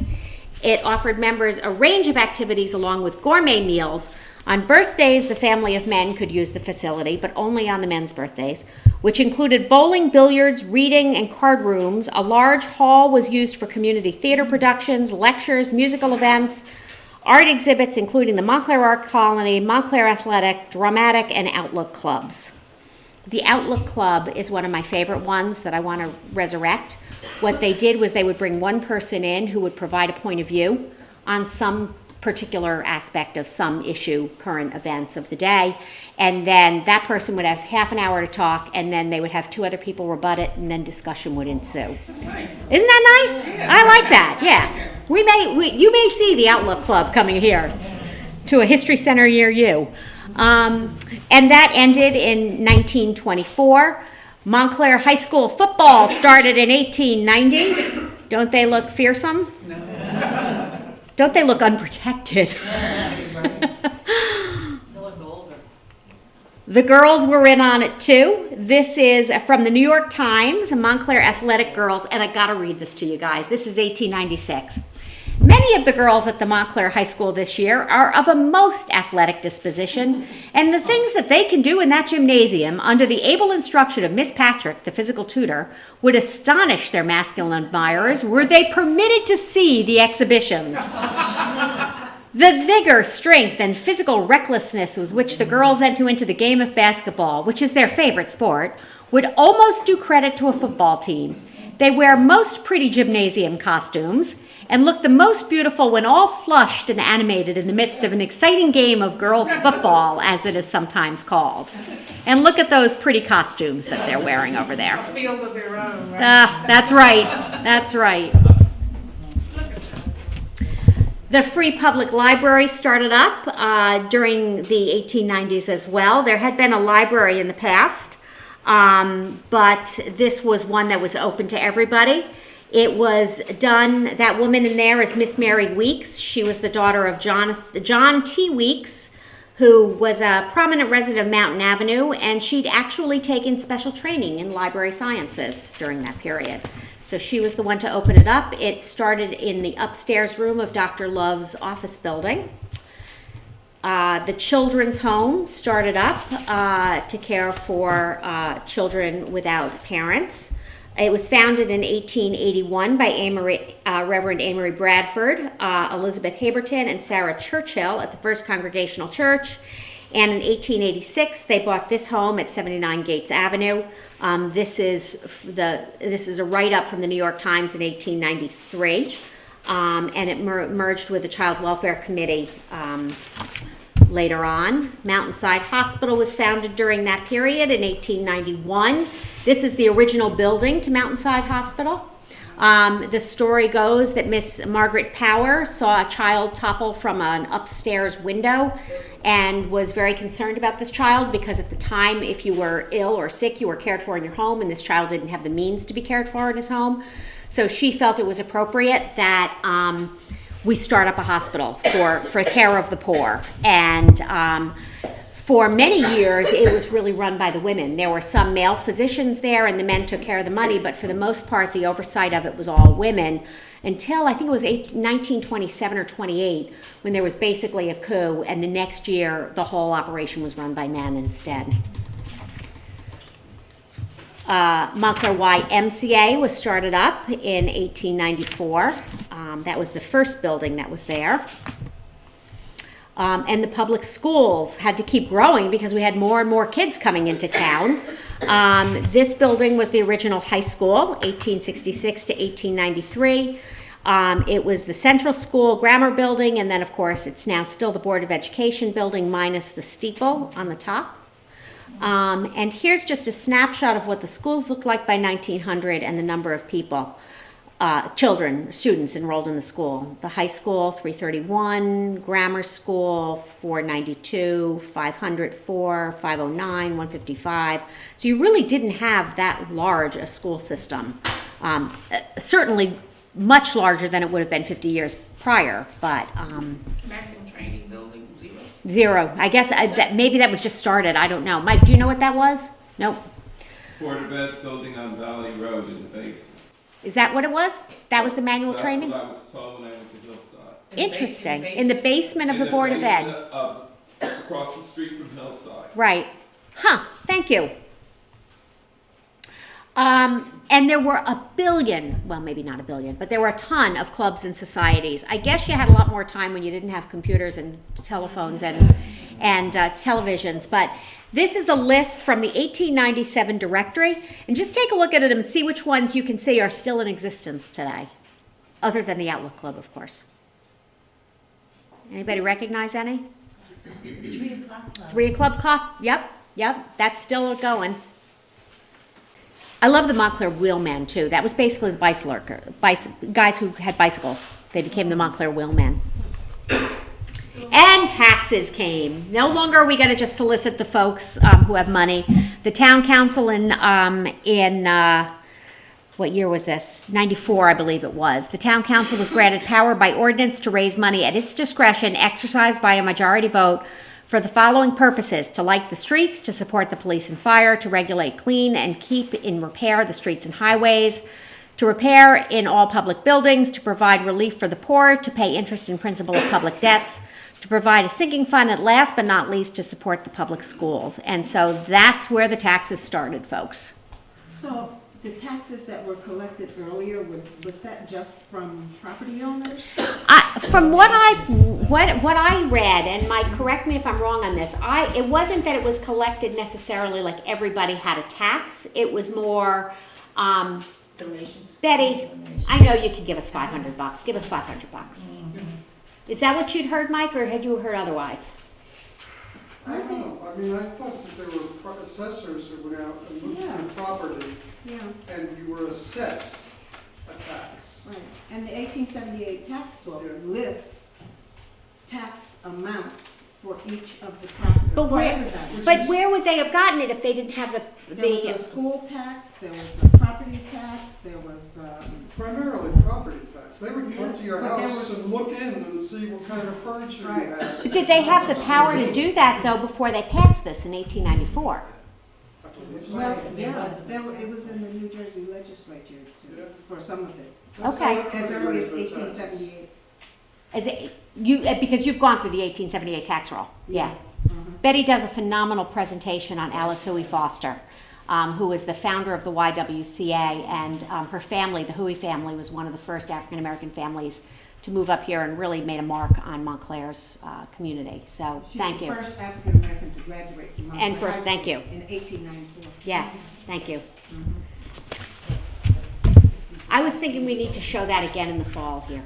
It offered members a range of activities along with gourmet meals. On birthdays, the family of men could use the facility, but only on the men's birthdays, which included bowling, billiards, reading, and card rooms. A large hall was used for community theater productions, lectures, musical events, art exhibits, including the Montclair Art Colony, Montclair Athletic, Dramatic, and Outlook clubs. The Outlook Club is one of my favorite ones that I want to resurrect. What they did was they would bring one person in who would provide a point of view on some particular aspect of some issue, current events of the day, and then that person would have half an hour to talk, and then they would have two other people rebut it, and then discussion would ensue. That's nice. Isn't that nice? I like that, yeah. You may see the Outlook Club coming here to a history center near you. And that ended in 1924. Montclair High School football started in 1890. Don't they look fearsome? Don't they look unprotected? The girls were in on it too. This is from the New York Times, Montclair Athletic Girls, and I gotta read this to you guys. This is 1896. Many of the girls at the Montclair High School this year are of a most athletic disposition, and the things that they can do in that gymnasium under the able instruction of Miss Patrick, the physical tutor, would astonish their masculine admirers were they permitted to see the exhibitions. The vigor, strength, and physical recklessness with which the girls enter into the game of basketball, which is their favorite sport, would almost do credit to a football team. They wear most pretty gymnasium costumes and look the most beautiful when all flushed and animated in the midst of an exciting game of girls' football, as it is sometimes called. And look at those pretty costumes that they're wearing over there. A field of their own, right? That's right. That's right. The Free Public Library started up during the 1890s as well. There had been a library in the past, but this was one that was open to everybody. It was done, that woman in there is Miss Mary Weeks. She was the daughter of John T. Weeks, who was a prominent resident of Mountain Avenue, and she'd actually taken special training in library sciences during that period. So she was the one to open it up. It started in the upstairs room of Dr. Love's office building. The children's home started up to care for children without parents. It was founded in 1881 by Reverend Amory Bradford, Elizabeth Haberton, and Sarah Churchill at the First Congregational Church. And in 1886, they bought this home at 79 Gates Avenue. This is a write-up from the New York Times in 1893, and it merged with the Child Welfare Committee later on. Mountainside Hospital was founded during that period in 1891. This is the original building to Mountainside Hospital. The story goes that Miss Margaret Power saw a child topple from an upstairs window and was very concerned about this child because at the time, if you were ill or sick, you were cared for in your home, and this child didn't have the means to be cared for in his home. So she felt it was appropriate that we start up a hospital for care of the poor. And for many years, it was really run by the women. There were some male physicians there, and the men took care of the money, but for the most part, the oversight of it was all women until I think it was 1927 or 28, when there was basically a coup, and the next year, the whole operation was run by men instead. Montclair YMCA was started up in 1894. That was the first building that was there. And the public schools had to keep growing because we had more and more kids coming into town. This building was the original high school, 1866 to 1893. It was the Central School Grammar Building, and then, of course, it's now still the Board of Education building minus the steeple on the top. And here's just a snapshot of what the schools looked like by 1900 and the number of people. Students enrolled in the school. The high school, 331, grammar school, 492, 504, 509, 155. So you really didn't have that large a school system. Certainly much larger than it would have been 50 years prior, but Maximum training building, zero. zero. I guess maybe that was just started. I don't know. Mike, do you know what that was? Nope. Board of Ed building on Valley Road in the basement. Is that what it was? That was the manual training? That's what I was told when I went to Hillside. Interesting. In the basement of In the Board of Ed. basement of- Across the street from Hillside. Right. Huh, thank you. And there were a billion, well, maybe not a billion, but there were a ton of clubs and societies. I guess you had a lot more time when you didn't have computers and telephones and televisions, but this is a list from the 1897 directory, and just take a look at it and see which ones you can see are still in existence today, other than the Outlook Club, of course. Anybody recognize any? 3 o'clock club. 3 O'Clock Club, yep, that's still going. I love the Montclair wheelman too. That was basically the guys who had bicycles. They became the Montclair wheelmen. And taxes came. No longer are we going to just solicit the folks who have money. The town council in what year was this? 94, I believe it was. The town council was granted power by ordinance to raise money at its discretion, exercised by a majority vote, for the following purposes: to light the streets, to support the police and fire, to regulate, clean, and keep in repair the streets and highways, to repair in all public buildings, to provide relief for the poor, to pay interest and principal of public debts, to provide a sinking fund, and last but not least, to support the public schools. And so that's where the taxes started, folks. So the taxes that were collected earlier, was that just from property owners? From what I read, and Mike, correct me if I'm wrong on this, it wasn't that it was collected necessarily like everybody had a tax. It was more, Donations. Betty, I know you could give us $500. Give us $500. Is that what you'd heard, Mike, or had you heard otherwise? I don't know, I mean, I thought that there were assessors that went out and looked at the property, Yeah, and you were assessed a tax. right. And the 1878 tax book Yeah. lists tax amounts for each of the property, But for where- everybody. But where would they have gotten it if they didn't have There was a the school tax, there was a property tax, there was, Primarily property tax. They would come to your But there house was- and look in and see what kind of furniture you Right. had. Did they have the power to do that, though, before they passed this in 1894? I believe so. well, Right, there yeah, was- it was in the New Jersey legislature Yeah. for some of it, That's Okay. how as everybody early as does their taxes. 1878. Is it, because you've gone through the 1878 tax roll? Yeah. Mhm. Betty does a phenomenal presentation on Alice Huey Foster, who was the founder of the YWCA, and her family, the Huey family, was one of the first African-American families to move up here and really made a mark on Montclair's community. So, thank She's you. the first African-American to graduate from Montclair And first, High thank School you. in 1894. Yes, thank you. Mhm. I was thinking we need to show that again in the fall here.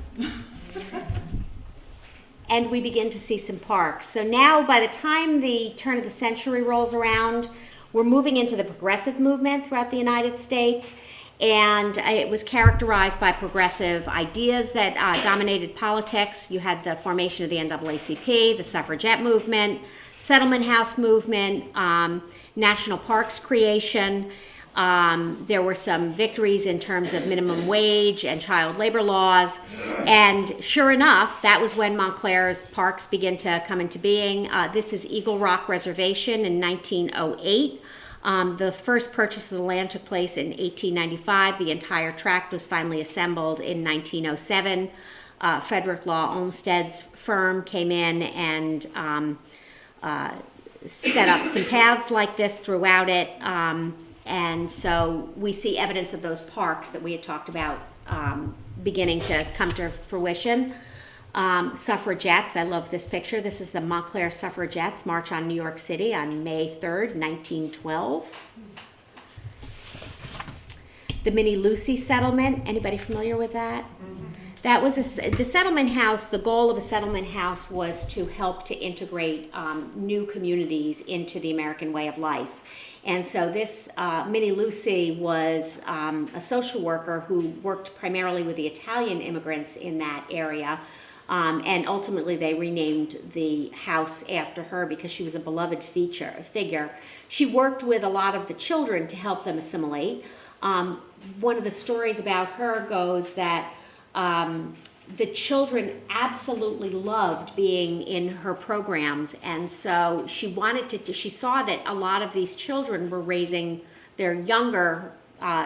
And we begin to see some parks. So now, by the time the turn of the century rolls around, we're moving into the progressive movement throughout the United States. And it was characterized by progressive ideas that dominated politics. You had the formation of the NAACP, the suffragette movement, settlement house movement, national parks creation. There were some victories in terms of minimum wage and child labor laws. And sure enough, that was when Montclair's parks began to come into being. This is Eagle Rock Reservation in 1908. The first purchase of the land took place in 1895. The entire tract was finally assembled in 1907. Frederick Law Olmsted's firm came in and set up some paths like this throughout it. And so we see evidence of those parks that we had talked about beginning to come to fruition. Suffragettes, I love this picture. This is the Montclair Suffragettes March on New York City on May 3rd, 1912. The Minnie LUCEY settlement, anybody familiar with that? That was the settlement house. The goal of a settlement house was to help to integrate new communities into the American way of life. And so this Minnie LUCEY was a social worker who worked primarily with the Italian immigrants in that area. And ultimately they renamed the house after her because she was a beloved figure. She worked with a lot of the children to help them assimilate. One of the stories about her goes that the children absolutely loved being in her programs, and so she wanted to. She saw that a lot of these children were raising their younger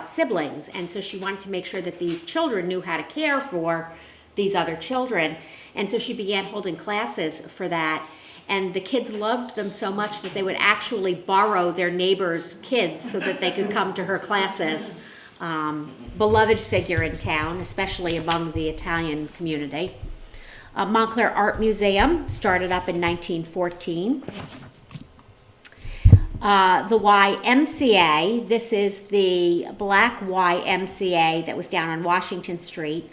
siblings. And so she wanted to make sure that these children knew how to care for these other children. And so she began holding classes for that. And the kids loved them so much that they would actually borrow their neighbors' kids so that they could come to her classes. Beloved figure in town, especially among the Italian community. Montclair Art Museum started up in 1914. The YMCA, this is the black YMCA that was down on Washington Street.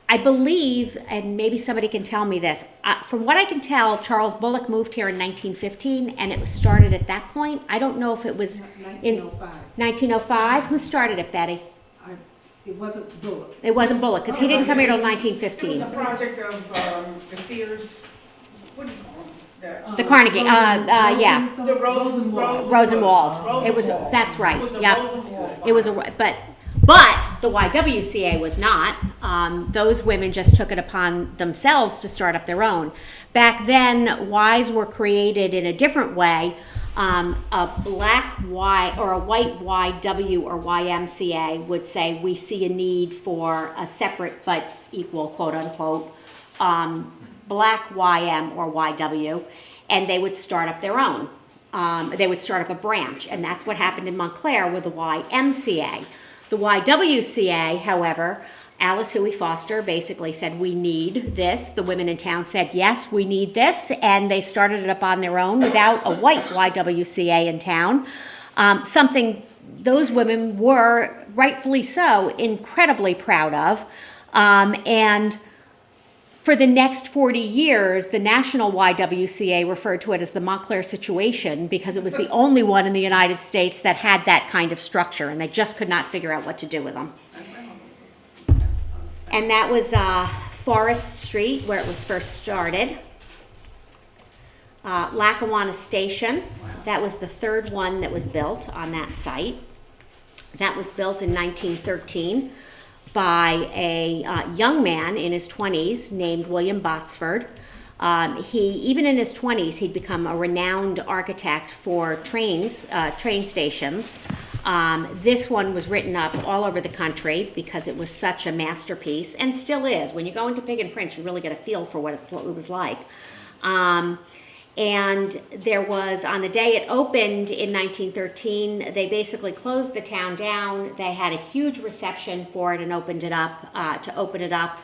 I believe, and maybe somebody can tell me this, from what I can tell, Charles Bullock moved here in 1915, and it was started at that point. I don't know if it was in 1905. 1905. Who started it, Betty? It wasn't Bullock. It wasn't Bullock, because he didn't come here till It was 1915. a project of the Sears, what do you call them? The Carnegie, yeah, The Rosenwald. Rosenwald. It was, that's right, It was a yep. Rosenwald. It was but the YWCA was not. Those women just took it upon themselves to start up their own. Back then, Ys were created in a different way. A black Y or a white YW or YMCA would say we see a need for a separate but equal, quote unquote, black YM or YW, and they would start up their own. They would start up a branch, and that's what happened in Montclair with the YMCA. The YWCA, however, Alice Huey Foster basically said, we need this. The women in town said, yes, we need this. And they started it up on their own without a white YWCA in town. Something those women were, rightfully so, incredibly proud of. And for the next 40 years, the national YWCA referred to it as the Montclair situation because it was the only one in the United States that had that kind of structure, and they just could not figure out what to do with them. And that was Forest Street, where it was first started. Lackawanna Station, that was the third one that was built on that site. That was built in 1913 by a young man in his 20s named William Botsford. Even in his 20s, he'd become a renowned architect for train stations. This one was written up all over the country because it was such a masterpiece, and still is. When you go into Pig and Print, you really get a feel for what it was like. And there was, on the day it opened in 1913, they basically closed the town down. They had a huge reception for it and opened it up, to open it up.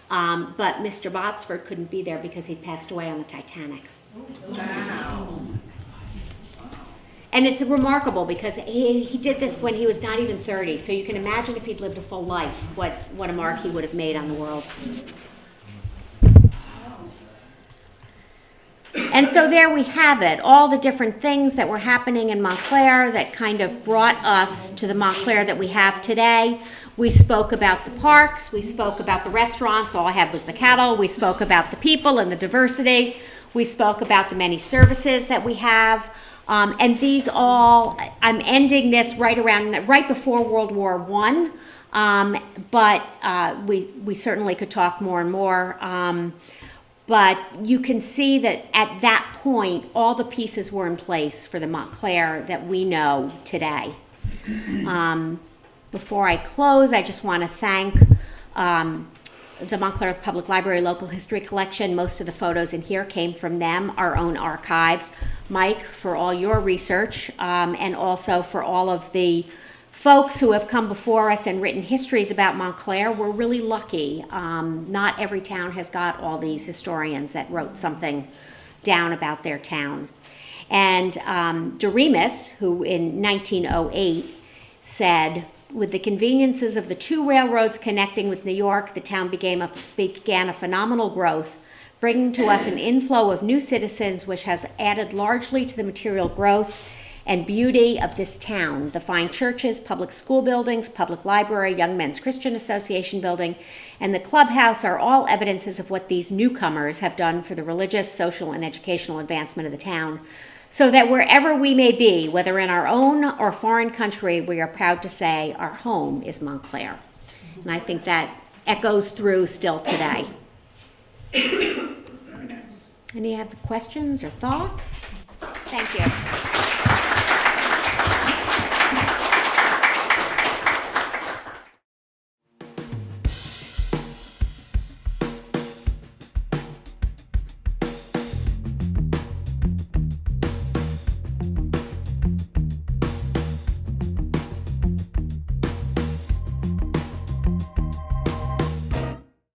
But Mr. Botsford couldn't be there because he passed away on the Titanic. Wow. And it's remarkable because he did this when he was not even 30. So you can imagine if he'd lived a full life, what a mark he would have made on the world. And so there we have it, all the different things that were happening in Montclair that kind of brought us to the Montclair that we have today. We spoke about the parks, we spoke about the restaurants, all I had was the cattle, we spoke about the people and the diversity, we spoke about the many services that we have. And these all, I'm ending this right before World War I, but we certainly could talk more and more. But you can see that at that point, all the pieces were in place for the Montclair that we know today. Before I close, I just want to thank the Montclair Public Library Local History Collection. Most of the photos in here came from them, our own archives. Mike, for all your research, and also for all of the folks who have come before us and written histories about Montclair. We're really lucky. Not every town has got all these historians that wrote something down about their town. And Doremus, who in 1908 said, with the conveniences of the two railroads connecting with New York, the town began a phenomenal growth, bringing to us an inflow of new citizens which has added largely to the material growth and beauty of this town. The fine churches, public school buildings, public library, Young Men's Christian Association building, and the clubhouse are all evidences of what these newcomers have done for the religious, social, and educational advancement of the town. So that wherever we may be, whether in our own or foreign country, we are proud to say our home is Montclair. And I think that echoes through still today. Any other questions or thoughts? Thank you.